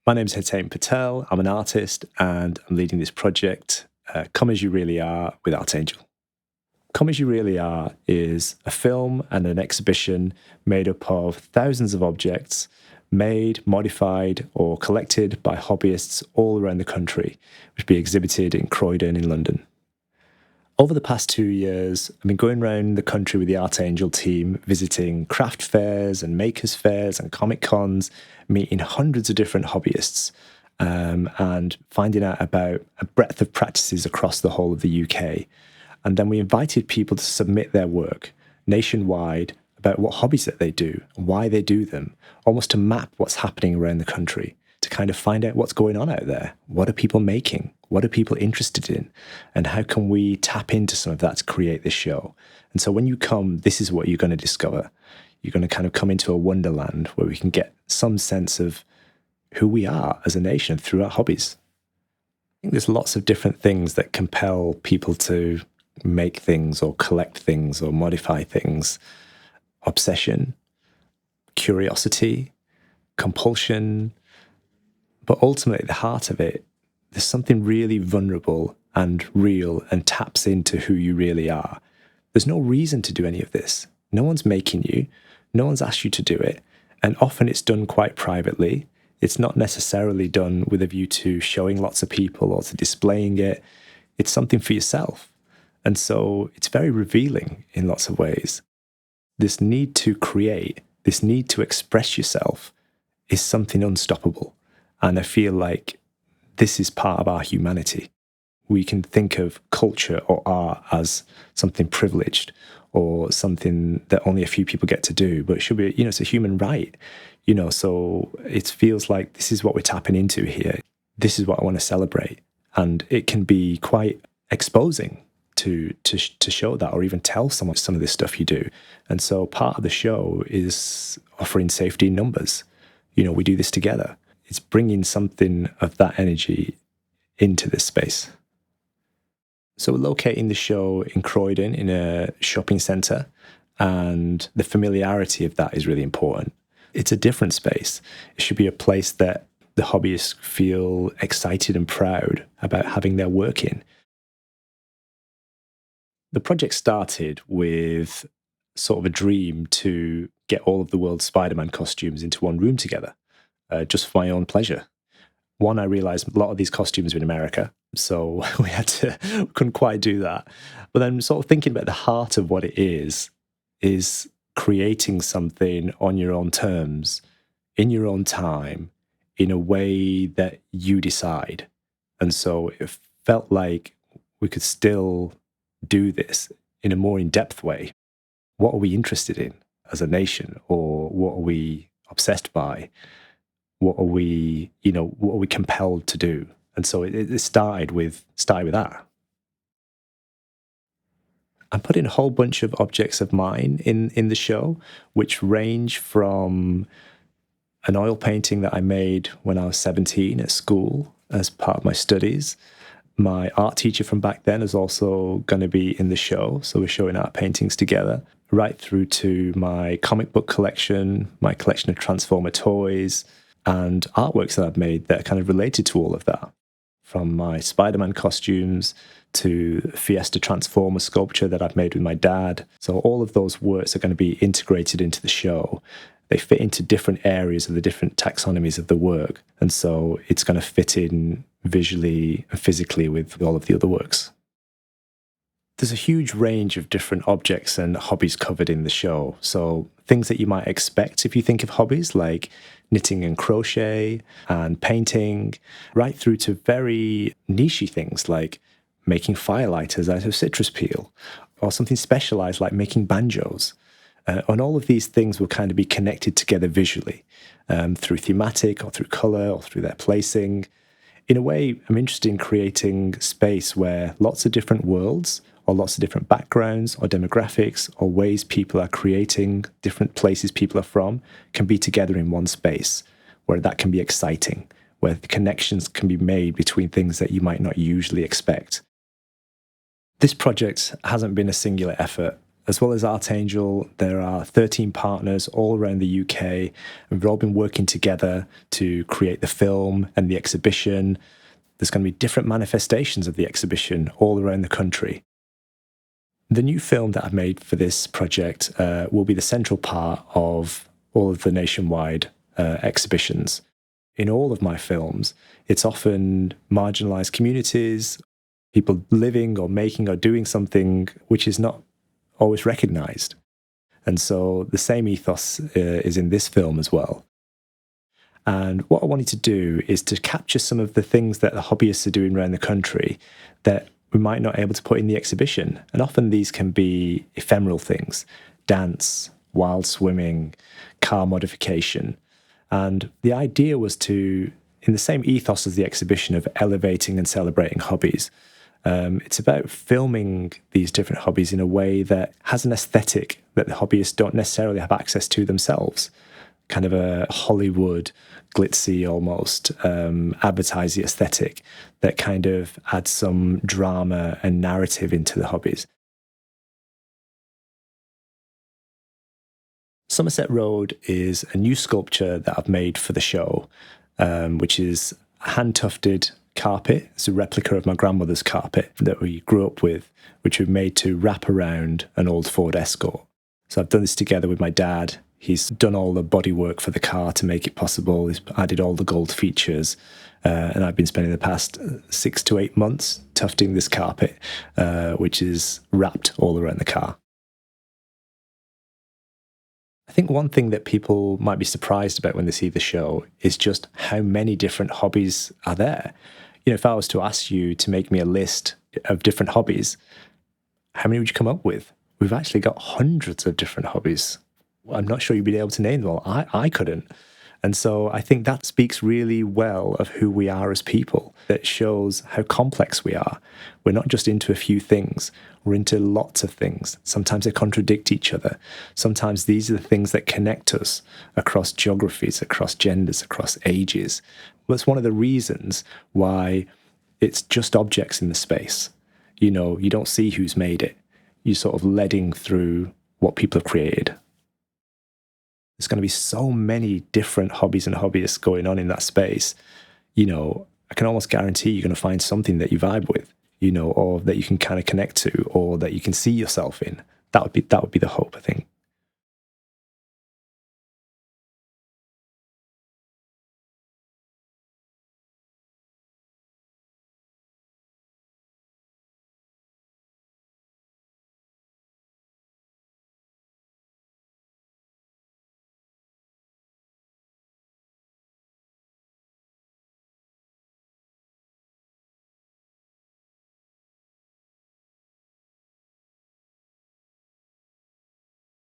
My name's Hetain Patel. I'm an artist and I'm leading this project, Come As You Really Are with Archangel. Come As You Really Are is a film and an exhibition made up of thousands of objects made, modified or collected by hobbyists all around the country, which will be exhibited in Croydon in London. Over the past 2 years, I've been going around the country with the Archangel team, visiting craft fairs and makers fairs and comic cons, meeting hundreds of different hobbyists, and finding out about a breadth of practices across the whole of the UK. And then we invited people to submit their work nationwide about what hobbies that they do, why they do them, almost to map what's happening around the country, to kind of find out what's going on out there. What are people making? What are people interested in? And how can we tap into some of that to create this show? And so when you come, this is what you're going to discover. You're going to kind of come into a wonderland where we can get some sense of who we are as a nation through our hobbies. I think there's lots of different things that compel people to make things or collect things or modify things. Obsession, curiosity, compulsion, but ultimately at the heart of it, there's something really vulnerable and real and taps into who you really are. There's no reason to do any of this. No one's making you. No one's asked you to do it. And often it's done quite privately. It's not necessarily done with a view to showing lots of people or to displaying it. It's something for yourself. And so it's very revealing in lots of ways. This need to create, this need to express yourself is something unstoppable. And I feel like this is part of our humanity. We can think of culture or art as something privileged or something that only a few people get to do, but it should be, it's a human right, so it feels like this is what we're tapping into here. This is what I want to celebrate. And it can be quite exposing to show that or even tell someone some of this stuff you do. And so part of the show is offering safety in numbers. We do this together. It's bringing something of that energy into this space. So we're locating the show in Croydon in a shopping centre, and the familiarity of that is really important. It's a different space. It should be a place that the hobbyists feel excited and proud about having their work in. The project started with sort of a dream to get all of the world's Spider-Man costumes into one room together. Just for my own pleasure. One, I realized a lot of these costumes are in America, so we couldn't quite do that. But then sort of thinking about the heart of what it is creating something on your own terms, in your own time, in a way that you decide. And so it felt like we could still do this in a more in-depth way. What are we interested in as a nation, or what are we obsessed by? What are we compelled to do? And so it started with that. I'm putting a whole bunch of objects of mine in the show, which range from an oil painting that I made when I was 17 at school as part of my studies. My art teacher from back then is also going to be in the show, so we're showing art paintings together, right through to my comic book collection, my collection of Transformer toys, and artworks that I've made that are kind of related to all of that. From my Spider-Man costumes to Fiesta Transformer sculpture that I've made with my dad. So all of those works are going to be integrated into the show. They fit into different areas of the different taxonomies of the work. And so it's going to fit in visually and physically with all of the other works. There's a huge range of different objects and hobbies covered in the show. So things that you might expect if you think of hobbies, like knitting and crochet and painting, right through to very nichey things like making firelighters out of citrus peel, or something specialized like making banjos. And all of these things will kind of be connected together visually through thematic or through color or through their placing. In a way, I'm interested in creating space where lots of different worlds or lots of different backgrounds or demographics or ways people are creating, different places people are from, can be together in one space, where that can be exciting, where the connections can be made between things that you might not usually expect. This project hasn't been a singular effort. As well as Archangel, there are 13 partners all around the UK, and we've all been working together to create the film and the exhibition. There's going to be different manifestations of the exhibition all around the country. The new film that I've made for this project will be the central part of all of the nationwide exhibitions. In all of my films, it's often marginalised communities, people living or making or doing something which is not always recognised. And so the same ethos is in this film as well. And what I wanted to do is to capture some of the things that the hobbyists are doing around the country that we might not be able to put in the exhibition. And often these can be ephemeral things: dance, wild swimming, car modification. And the idea was to, in the same ethos as the exhibition of elevating and celebrating hobbies, it's about filming these different hobbies in a way that has an aesthetic that the hobbyists don't necessarily have access to themselves. Kind of a Hollywood, glitzy almost, advertising aesthetic that kind of adds some drama and narrative into the hobbies. Somerset Road is a new sculpture that I've made for the show, which is a hand-tufted carpet. It's a replica of my grandmother's carpet that we grew up with, which we made to wrap around an old Ford Escort. So I've done this together with my dad. He's done all the bodywork for the car to make it possible. He's added all the gold features. And I've been spending the past 6 to 8 months tufting this carpet, which is wrapped all around the car. I think one thing that people might be surprised about when they see the show is just how many different hobbies are there. You know, if I was to ask you to make me a list of different hobbies, how many would you come up with? We've actually got hundreds of different hobbies. I'm not sure you'd be able to name them all. I couldn't. And so I think that speaks really well of who we are as people. That shows how complex we are. We're not just into a few things. We're into lots of things. Sometimes they contradict each other. Sometimes these are the things that connect us across geographies, across genders, across ages. That's one of the reasons why it's just objects in the space. You know, you don't see who's made it. You're sort of leading through what people have created. There's going to be so many different hobbies and hobbyists going on in that space. You know, I can almost guarantee you're going to find something that you vibe with, you know, or that you can kind of connect to, or that you can see yourself in. That would be the hope, I think.